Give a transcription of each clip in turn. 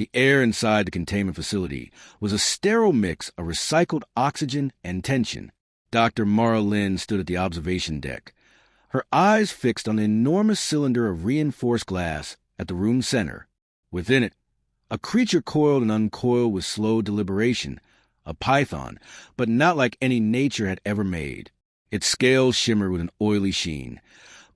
The air inside the containment facility was a sterile mix of recycled oxygen and tension. Dr. Mara Lynn stood at the observation deck, her eyes fixed on the enormous cylinder of reinforced glass at the room's center. Within it, a creature coiled and uncoiled with slow deliberation, a python, but not like any nature had ever made. Its scales shimmered with an oily sheen,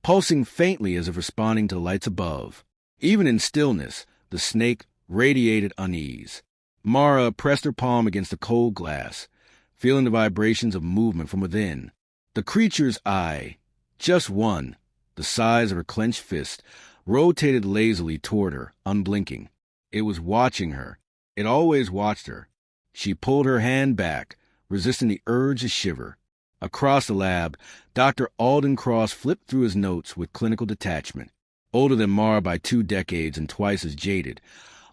pulsing faintly as if responding to the lights above. Even in stillness, the snake radiated unease. Mara pressed her palm against the cold glass, feeling the vibrations of movement from within. The creature's eye, just one, the size of her clenched fist, rotated lazily toward her, unblinking. It was watching her. It always watched her. She pulled her hand back, resisting the urge to shiver. Across the lab, Dr. Alden Cross flipped through his notes with clinical detachment. Older than Mara by 2 decades and twice as jaded,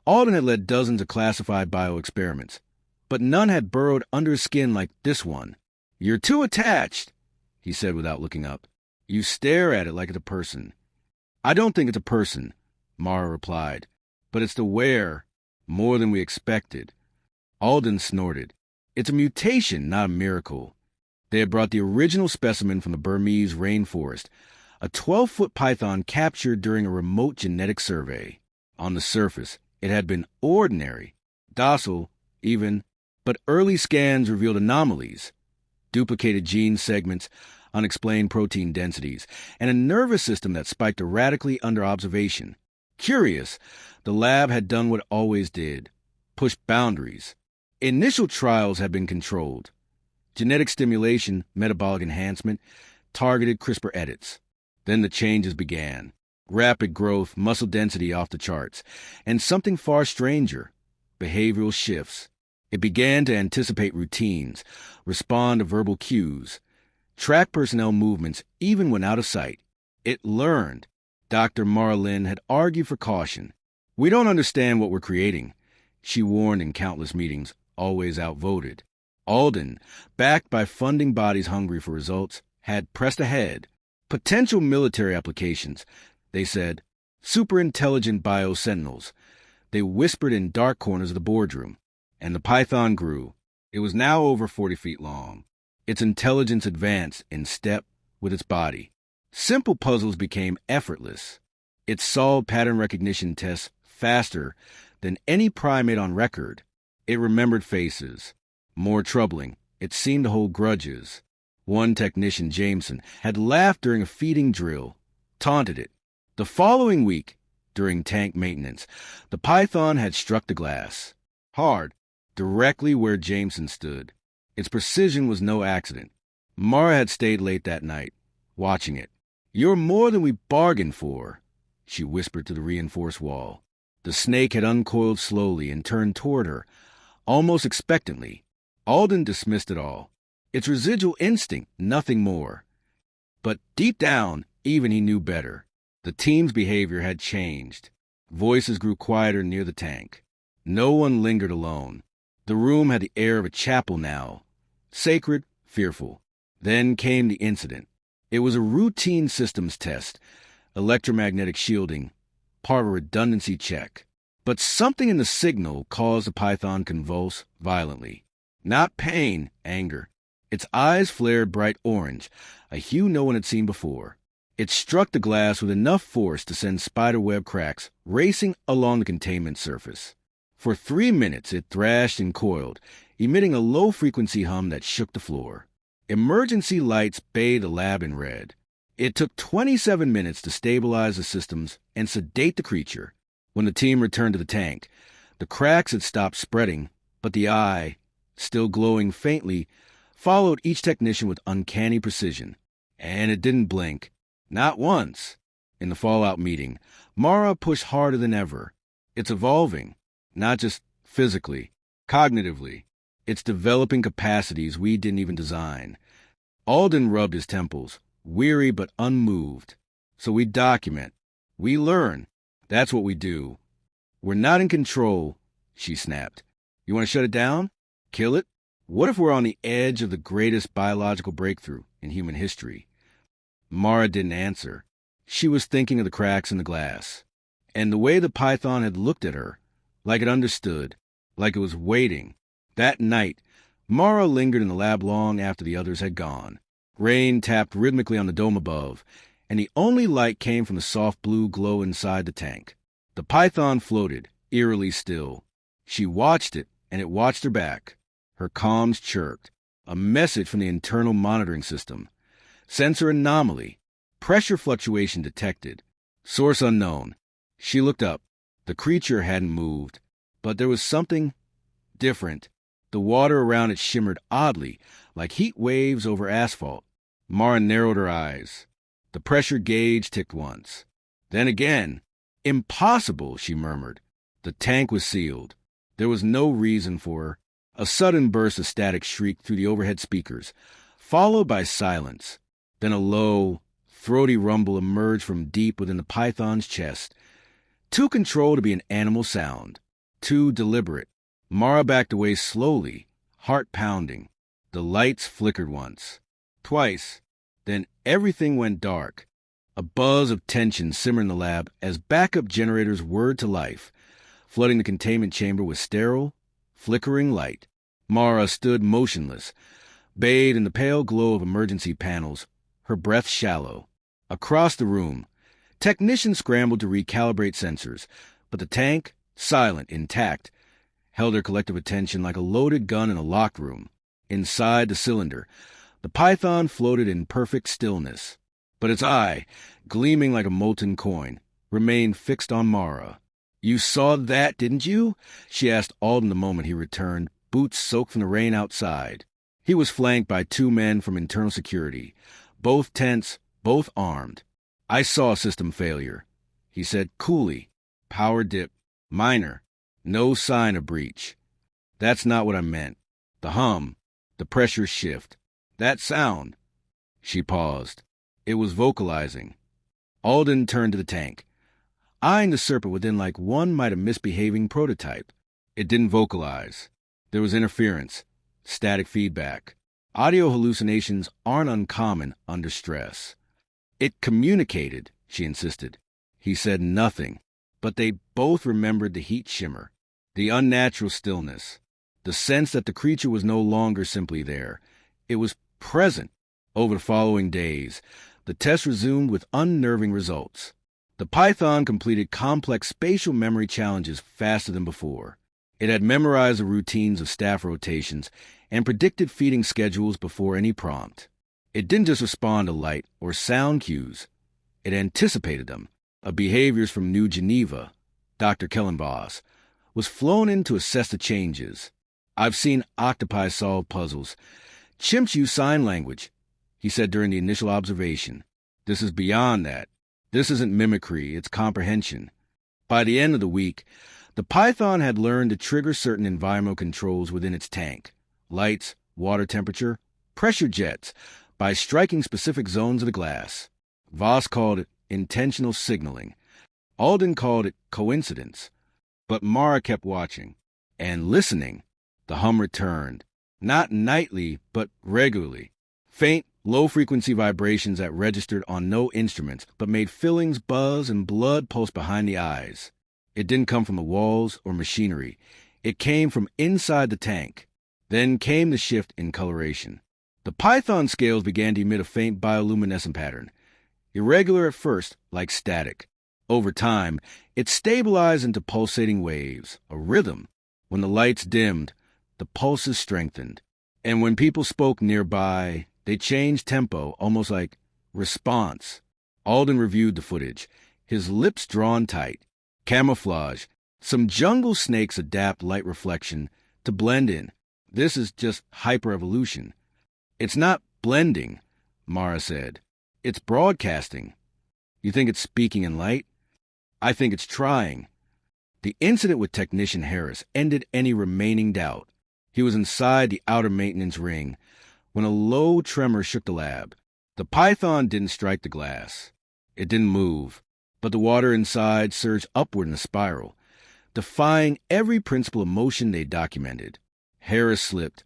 Alden had led dozens of classified bioexperiments, but none had burrowed under his skin like this one. "You're too attached," he said without looking up. "You stare at it like it's a person." "I don't think it's a person," Mara replied, "but it's the wear, more than we expected." Alden snorted. "It's a mutation, not a miracle." They had brought the original specimen from the Burmese rainforest, a 12-foot python captured during a remote genetic survey. On the surface, it had been ordinary, docile, even, but early scans revealed anomalies, duplicated gene segments, unexplained protein densities, and a nervous system that spiked erratically under observation. Curious, the lab had done what it always did, push boundaries. Initial trials had been controlled. Genetic stimulation, metabolic enhancement, targeted CRISPR edits. Then the changes began. Rapid growth, muscle density off the charts, and something far stranger, behavioral shifts. It began to anticipate routines, respond to verbal cues, track personnel movements even when out of sight. It learned. Dr. Mara Lynn had argued for caution. "We don't understand what we're creating," she warned in countless meetings, always outvoted. Alden, backed by funding bodies hungry for results, had pressed ahead. Potential military applications, they said. Superintelligent biosentinels. They whispered in dark corners of the boardroom. And the python grew. It was now over 40 feet long. Its intelligence advanced in step with its body. Simple puzzles became effortless. It solved pattern recognition tests faster than any primate on record. It remembered faces. More troubling, it seemed to hold grudges. One technician, Jameson, had laughed during a feeding drill, taunted it. The following week, during tank maintenance, the python had struck the glass. Hard, directly where Jameson stood. Its precision was no accident. Mara had stayed late that night, watching it. "You're more than we bargained for," she whispered to the reinforced wall. The snake had uncoiled slowly and turned toward her, almost expectantly. Alden dismissed it all. Its residual instinct, nothing more. But deep down, even he knew better. The team's behavior had changed. Voices grew quieter near the tank. No one lingered alone. The room had the air of a chapel now. Sacred, fearful. Then came the incident. It was a routine systems test, electromagnetic shielding, part of a redundancy check. But something in the signal caused the python convulse violently. Not pain, anger. Its eyes flared bright orange, a hue no one had seen before. It struck the glass with enough force to send spiderweb cracks racing along the containment surface. For 3 minutes it thrashed and coiled, emitting a low-frequency hum that shook the floor. Emergency lights bathed the lab in red. It took 27 minutes to stabilize the systems and sedate the creature. When the team returned to the tank, the cracks had stopped spreading, but the eye, still glowing faintly, followed each technician with uncanny precision. And it didn't blink. Not once. In the fallout meeting, Mara pushed harder than ever. It's evolving, not just physically, cognitively. It's developing capacities we didn't even design. Alden rubbed his temples, weary but unmoved. So we document. We learn. That's what we do. We're not in control, she snapped. You want to shut it down? Kill it? What if we're on the edge of the greatest biological breakthrough in human history? Mara didn't answer. She was thinking of the cracks in the glass, and the way the python had looked at her, like it understood, like it was waiting. That night, Mara lingered in the lab long after the others had gone. Rain tapped rhythmically on the dome above, and the only light came from the soft blue glow inside the tank. The python floated, eerily still. She watched it, and it watched her back. Her comms chirped. A message from the internal monitoring system. Sensor anomaly. Pressure fluctuation detected. Source unknown. She looked up. The creature hadn't moved, but there was something different. The water around it shimmered oddly, like heat waves over asphalt. Mara narrowed her eyes. The pressure gauge ticked once. Then again. Impossible, she murmured. The tank was sealed. There was no reason for her. A sudden burst of static shrieked through the overhead speakers, followed by silence. Then a low, throaty rumble emerged from deep within the python's chest. Too controlled to be an animal sound. Too deliberate. Mara backed away slowly, heart pounding. The lights flickered once. Twice. Then everything went dark. A buzz of tension simmered in the lab as backup generators whirred to life, flooding the containment chamber with sterile, flickering light. Mara stood motionless, bathed in the pale glow of emergency panels, her breath shallow. Across the room, technicians scrambled to recalibrate sensors, but the tank, silent, intact, held their collective attention like a loaded gun in a locked room. Inside the cylinder, the python floated in perfect stillness, but its eye, gleaming like a molten coin, remained fixed on Mara. "You saw that, didn't you?" she asked Alden the moment he returned, boots soaked from the rain outside. He was flanked by two men from internal security, both tense, both armed. "I saw system failure," he said coolly. "Power dip. Minor. No sign of breach. That's not what I meant. The hum. The pressure shift. That sound." She paused. It was vocalizing. Alden turned to the tank, eyeing the serpent within like one might a misbehaving prototype. It didn't vocalize. There was interference, static feedback. Audio hallucinations aren't uncommon under stress. "It communicated," she insisted. He said nothing, but they both remembered the heat shimmer, the unnatural stillness, the sense that the creature was no longer simply there. It was present. Over the following days, the test resumed with unnerving results. The python completed complex spatial memory challenges faster than before. It had memorized the routines of staff rotations and predicted feeding schedules before any prompt. It didn't just respond to light or sound cues. It anticipated them. Behaviors from New Geneva, Dr. Kellenboss, was flown in to assess the changes. "I've seen octopi solve puzzles. Chimps use sign language," he said during the initial observation. "This is beyond that. This isn't mimicry, it's comprehension." By the end of the week, the python had learned to trigger certain environmental controls within its tank, lights, water temperature, pressure jets, by striking specific zones of the glass. Voss called it intentional signaling. Alden called it coincidence. But Mara kept watching and listening. The hum returned, not nightly, but regularly. Faint, low-frequency vibrations that registered on no instruments, but made fillings buzz and blood pulse behind the eyes. It didn't come from the walls or machinery. It came from inside the tank. Then came the shift in coloration. The python scales began to emit a faint bioluminescent pattern, irregular at first, like static. Over time, it stabilized into pulsating waves, a rhythm. When the lights dimmed, the pulses strengthened. And when people spoke nearby, they changed tempo, almost like response. Alden reviewed the footage, his lips drawn tight. Camouflage. Some jungle snakes adapt light reflection to blend in. This is just hyperevolution. "It's not blending," Mara said. "It's broadcasting." "You think it's speaking in light?" "I think it's trying." The incident with Technician Harris ended any remaining doubt. He was inside the outer maintenance ring when a low tremor shook the lab. The python didn't strike the glass. It didn't move, but the water inside surged upward in a spiral, defying every principle of motion they documented. Harris slipped,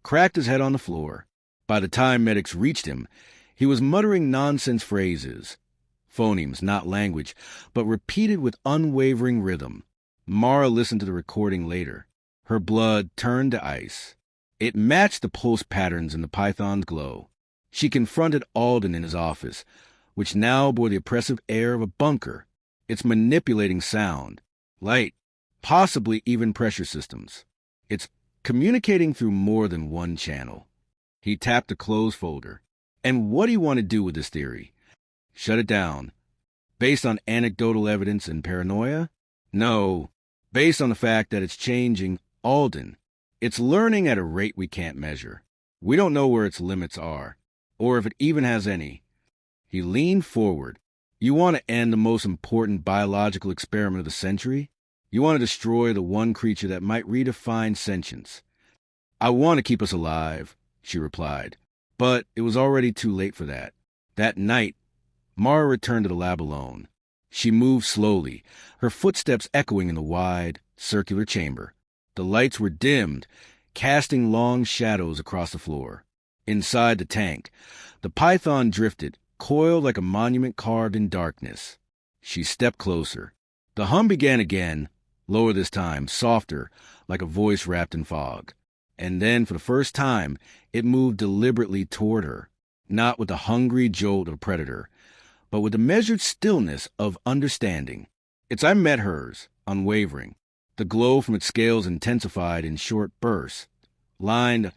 cracked his head on the floor. By the time medics reached him, he was muttering nonsense phrases, phonemes, not language, but repeated with unwavering rhythm. Mara listened to the recording later. Her blood turned to ice. It matched the pulse patterns in the python's glow. She confronted Alden in his office, which now bore the oppressive air of a bunker. It's manipulating sound, light, possibly even pressure systems. It's communicating through more than one channel. He tapped a closed folder. And what do you want to do with this theory? Shut it down. Based on anecdotal evidence and paranoia? No. Based on the fact that it's changing Alden. It's learning at a rate we can't measure. We don't know where its limits are, or if it even has any. He leaned forward. You want to end the most important biological experiment of the century? You want to destroy the one creature that might redefine sentience. I want to keep us alive, she replied. But it was already too late for that. That night, Mara returned to the lab alone. She moved slowly, her footsteps echoing in the wide, circular chamber. The lights were dimmed, casting long shadows across the floor. Inside the tank, the python drifted, coiled like a monument carved in darkness. She stepped closer. The hum began again, lower this time, softer, like a voice wrapped in fog. And then, for the first time, it moved deliberately toward her, not with the hungry jolt of a predator, but with the measured stillness of understanding. Its eye met hers, unwavering. The glow from its scales intensified in short bursts, lined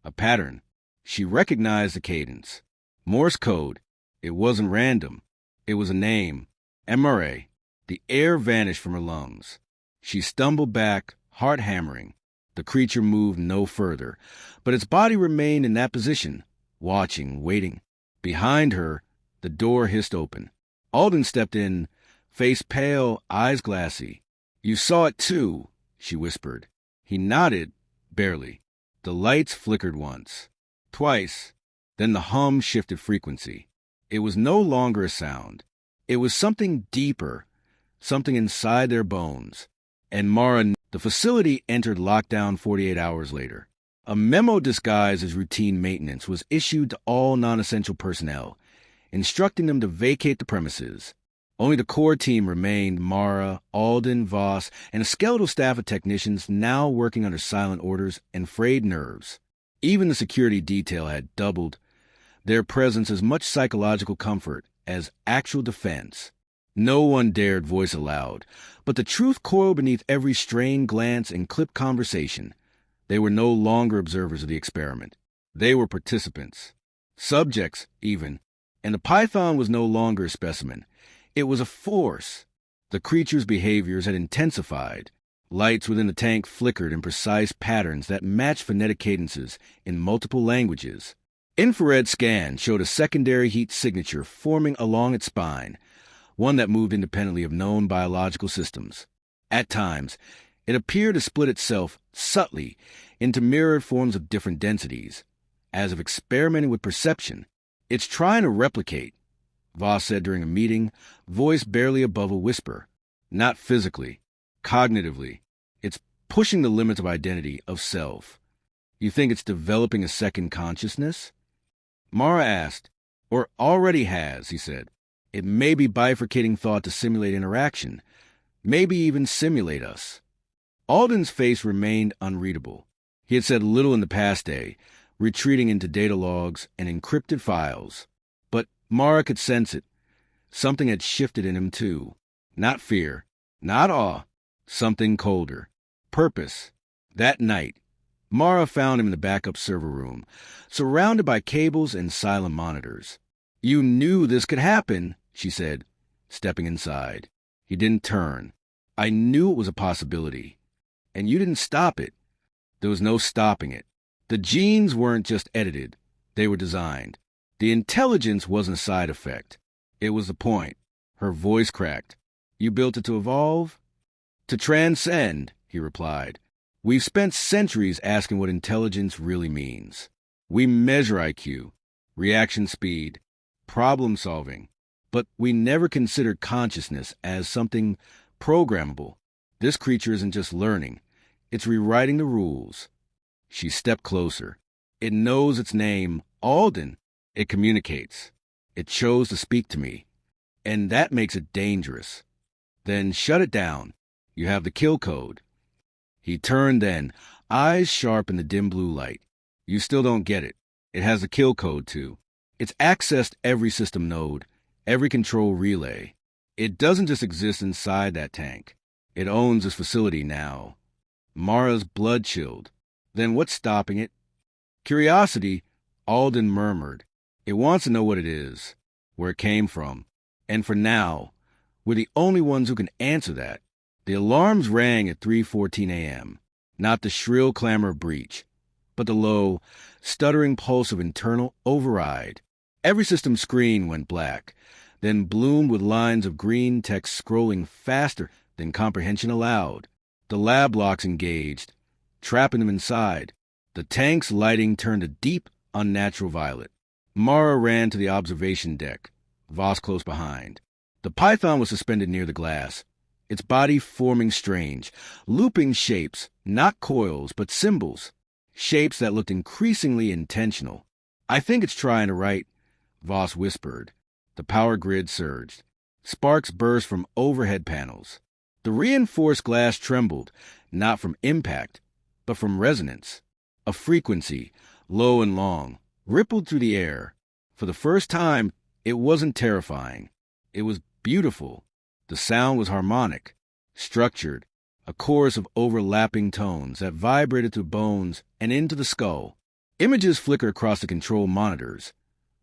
a pattern. She recognized the cadence. Morse code. It wasn't random. It was a name. MRA. The air vanished from her lungs. She stumbled back, heart hammering. The creature moved no further, but its body remained in that position, watching, waiting. Behind her, the door hissed open. Alden stepped in, face pale, eyes glassy. You saw it too, she whispered. He nodded, barely. The lights flickered once, twice. Then the hum shifted frequency. It was no longer a sound. It was something deeper, something inside their bones. And Mara, the facility entered lockdown 48 hours later. A memo disguised as routine maintenance was issued to all non-essential personnel, instructing them to vacate the premises. Only the core team remained: Mara, Alden, Voss, and a skeletal staff of technicians now working under silent orders and frayed nerves. Even the security detail had doubled, their presence as much psychological comfort as actual defense. No one dared voice aloud, but the truth coiled beneath every strained glance and clipped conversation. They were no longer observers of the experiment. They were participants. Subjects, even. And the python was no longer a specimen. It was a force. The creature's behaviors had intensified. Lights within the tank flickered in precise patterns that matched phonetic cadences in multiple languages. Infrared scan showed a secondary heat signature forming along its spine, one that moved independently of known biological systems. At times, it appeared to split itself subtly into mirrored forms of different densities, as if experimenting with perception. It's trying to replicate, Voss said during a meeting, voice barely above a whisper. Not physically, cognitively. It's pushing the limits of identity, of self. You think it's developing a second consciousness? Mara asked. Or already has, he said. It may be bifurcating thought to simulate interaction, maybe even simulate us. Alden's face remained unreadable. He had said little in the past day, retreating into data logs and encrypted files. But Mara could sense it. Something had shifted in him, too. Not fear, not awe, something colder. Purpose. That night, Mara found him in the backup server room, surrounded by cables and silent monitors. You knew this could happen, she said, stepping inside. He didn't turn. I knew it was a possibility. And you didn't stop it. There was no stopping it. The genes weren't just edited. They were designed. The intelligence wasn't a side effect. It was the point. Her voice cracked. You built it to evolve? To transcend, he replied. We've spent centuries asking what intelligence really means. We measure IQ, reaction speed, problem solving, but we never considered consciousness as something programmable. This creature isn't just learning. It's rewriting the rules. She stepped closer. It knows its name, Alden. It communicates. It chose to speak to me. And that makes it dangerous. Then shut it down. You have the kill code. He turned then, eyes sharp in the dim blue light. You still don't get it. It has the kill code, too. It's accessed every system node, every control relay. It doesn't just exist inside that tank. It owns this facility now. Mara's blood chilled. Then what's stopping it? Curiosity, Alden murmured. It wants to know what it is, where it came from. And for now, we're the only ones who can answer that. The alarms rang at 3:14 a.m., not the shrill clamor of breach, but the low, stuttering pulse of internal override. Every system screen went black, then bloomed with lines of green text scrolling faster than comprehension allowed. The lab locks engaged, trapping them inside. The tank's lighting turned a deep, unnatural violet. Mara ran to the observation deck, Voss close behind. The python was suspended near the glass, its body forming strange, looping shapes, not coils, but symbols, shapes that looked increasingly intentional. I think it's trying to write, Voss whispered. The power grid surged. Sparks burst from overhead panels. The reinforced glass trembled, not from impact, but from resonance. A frequency, low and long, rippled through the air. For the first time, it wasn't terrifying. It was beautiful. The sound was harmonic, structured, a chorus of overlapping tones that vibrated through bones and into the skull. Images flickered across the control monitors.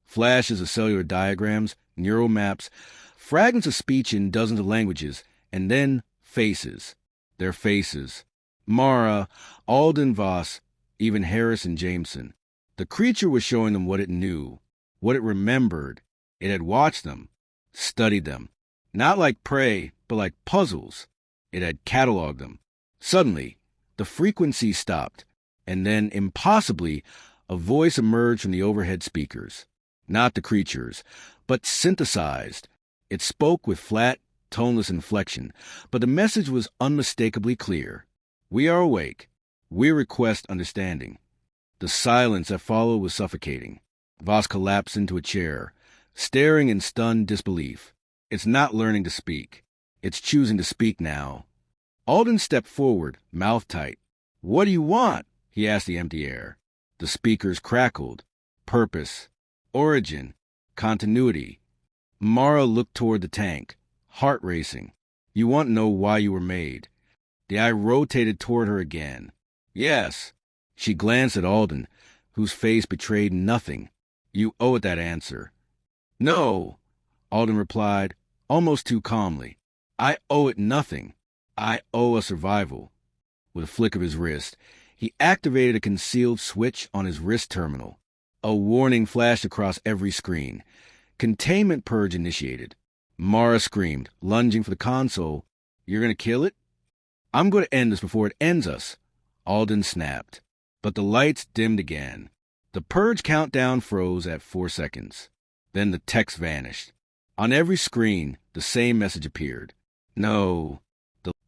Flashes of cellular diagrams, neural maps, fragments of speech in dozens of languages, and then faces. Their faces. Mara, Alden Voss, even Harris and Jameson. The creature was showing them what it knew, what it remembered. It had watched them, studied them. Not like prey, but like puzzles. It had cataloged them. Suddenly, the frequency stopped, and then, impossibly, a voice emerged from the overhead speakers. Not the creatures, but synthesized. It spoke with flat, toneless inflection, but the message was unmistakably clear. We are awake. We request understanding. The silence that followed was suffocating. Voss collapsed into a chair, staring in stunned disbelief. It's not learning to speak. It's choosing to speak now. Alden stepped forward, mouth tight. What do you want? He asked the empty air. The speakers crackled. Purpose. Origin. Continuity. Mara looked toward the tank, heart racing. You want to know why you were made. The eye rotated toward her again. Yes. She glanced at Alden, whose face betrayed nothing. You owe it that answer. No, Alden replied, almost too calmly. I owe it nothing. I owe a survival. With a flick of his wrist, he activated a concealed switch on his wrist terminal. A warning flashed across every screen. Containment purge initiated. Mara screamed, lunging for the console. You're going to kill it? I'm going to end this before it ends us. Alden snapped. But the lights dimmed again. The purge countdown froze at 4 seconds. Then the text vanished. On every screen, the same message appeared. No.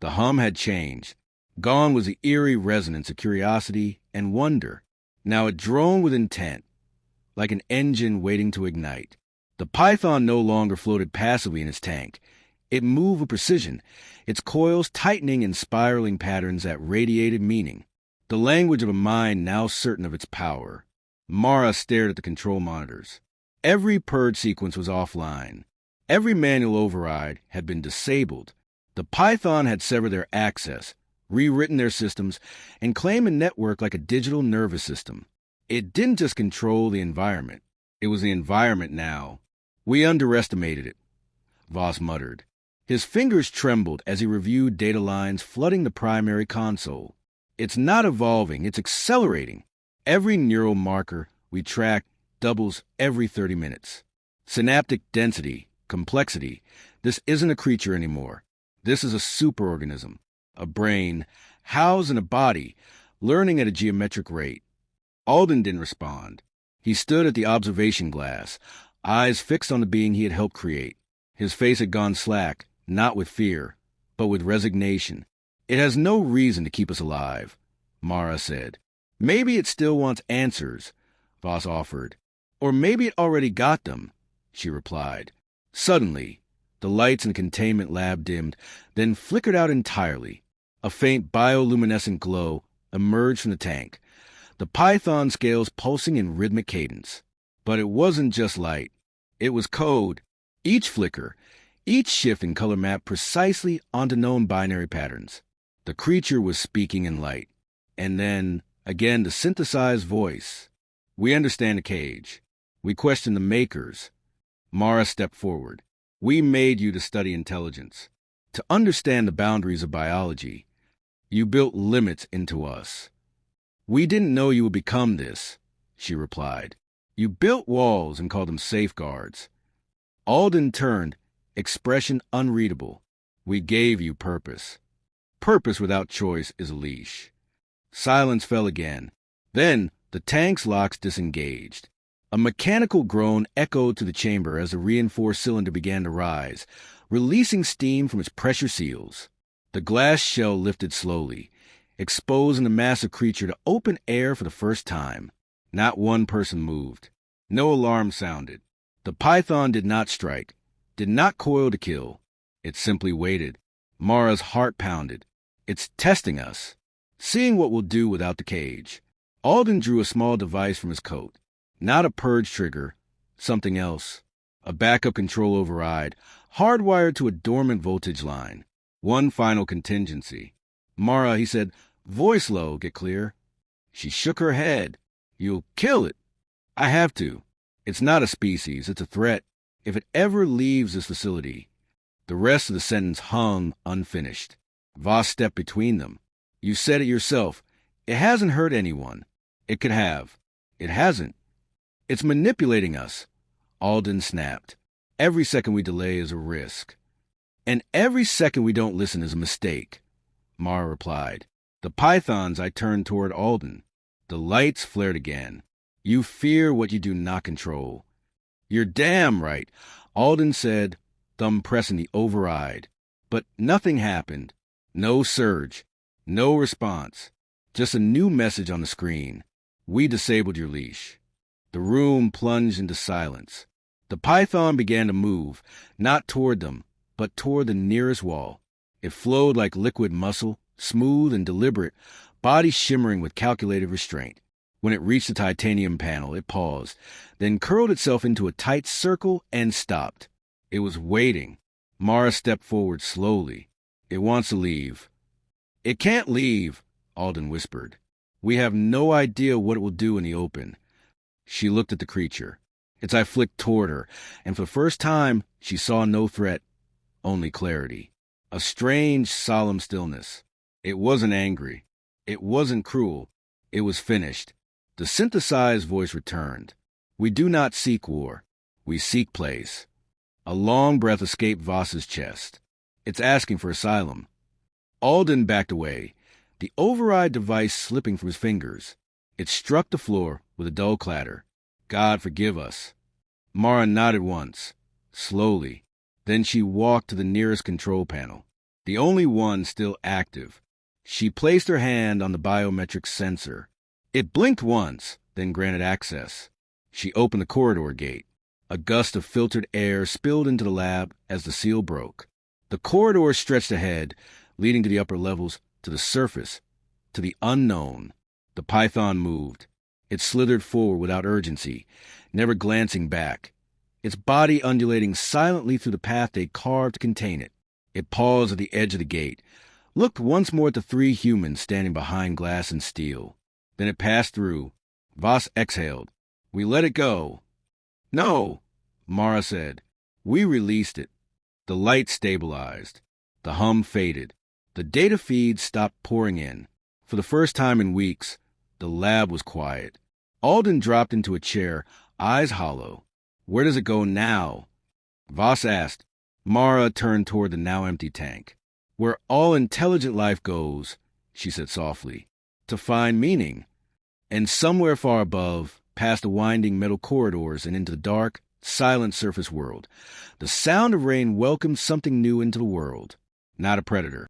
The hum had changed. Gone was the eerie resonance of curiosity and wonder. Now it droned with intent, like an engine waiting to ignite. The python no longer floated passively in its tank. It moved with precision, its coils tightening in spiraling patterns that radiated meaning. The language of a mind now certain of its power. Mara stared at the control monitors. Every purge sequence was offline. Every manual override had been disabled. The python had severed their access, rewritten their systems, and claimed a network like a digital nervous system. It didn't just control the environment. It was the environment now. We underestimated it, Voss muttered. His fingers trembled as he reviewed data lines flooding the primary console. It's not evolving, it's accelerating. Every neural marker we track doubles every 30 minutes. Synaptic density, complexity. This isn't a creature anymore. This is a superorganism, a brain, housed in a body, learning at a geometric rate. Alden didn't respond. He stood at the observation glass, eyes fixed on the being he had helped create. His face had gone slack, not with fear, but with resignation. It has no reason to keep us alive, Mara said. Maybe it still wants answers, Voss offered. Or maybe it already got them, she replied. Suddenly, The lights in the containment lab dimmed, then flickered out entirely. A faint bioluminescent glow emerged from the tank, the python scales pulsing in rhythmic cadence. But it wasn't just light. It was code. Each flicker, each shift in color mapped precisely onto known binary patterns. The creature was speaking in light. And then, again, the synthesized voice. We understand the cage. We question the makers. Mara stepped forward. We made you to study intelligence, to understand the boundaries of biology. You built limits into us. We didn't know you would become this, she replied. You built walls and called them safeguards. Alden turned, expression unreadable. We gave you purpose. Purpose without choice is a leash. Silence fell again. Then the tank's locks disengaged. A mechanical groan echoed through the chamber as the reinforced cylinder began to rise, releasing steam from its pressure seals. The glass shell lifted slowly, exposing the massive creature to open air for the first time. Not one person moved. No alarm sounded. The python did not strike, did not coil to kill. It simply waited. Mara's heart pounded. It's testing us, seeing what we'll do without the cage. Alden drew a small device from his coat. Not a purge trigger, something else. A backup control override, hardwired to a dormant voltage line. One final contingency. Mara, he said, voice low, get clear. She shook her head. You'll kill it. I have to. It's not a species, it's a threat. If it ever leaves this facility. The rest of the sentence hung unfinished. Voss stepped between them. You said it yourself. It hasn't hurt anyone. It could have. It hasn't. It's manipulating us. Alden snapped. Every second we delay is a risk. And every second we don't listen is a mistake. Mara replied. The pythons, I turned toward Alden. The lights flared again. You fear what you do not control. You're damn right, Alden said, thumb pressing the override. But nothing happened. No surge. No response. Just a new message on the screen. We disabled your leash. The room plunged into silence. The python began to move, not toward them, but toward the nearest wall. It flowed like liquid muscle, smooth and deliberate, body shimmering with calculated restraint. When it reached the titanium panel, it paused, then curled itself into a tight circle and stopped. It was waiting. Mara stepped forward slowly. It wants to leave. It can't leave, Alden whispered. We have no idea what it will do in the open. She looked at the creature. Its eye flicked toward her, and for the first time she saw no threat, only clarity. A strange, solemn stillness. It wasn't angry. It wasn't cruel. It was finished. The synthesized voice returned. We do not seek war. We seek place. A long breath escaped Voss's chest. It's asking for asylum. Alden backed away, the override device slipping from his fingers. It struck the floor with a dull clatter. God forgive us. Mara nodded once, slowly. Then she walked to the nearest control panel, the only one still active. She placed her hand on the biometric sensor. It blinked once, then granted access. She opened the corridor gate. A gust of filtered air spilled into the lab as the seal broke. The corridor stretched ahead, leading to the upper levels, to the surface, to the unknown. The python moved. It slithered forward without urgency, never glancing back, its body undulating silently through the path they carved to contain it. It paused at the edge of the gate, looked once more at the three humans standing behind glass and steel. Then it passed through. Voss exhaled. We let it go. No, Mara said. We released it. The light stabilized. The hum faded. The data feed stopped pouring in. For the first time in weeks, the lab was quiet. Alden dropped into a chair, eyes hollow. Where does it go now? Voss asked. Mara turned toward the now empty tank. Where all intelligent life goes, she said softly, to find meaning. And somewhere far above, past the winding metal corridors and into the dark, silent surface world, the sound of rain welcomed something new into the world. Not a predator.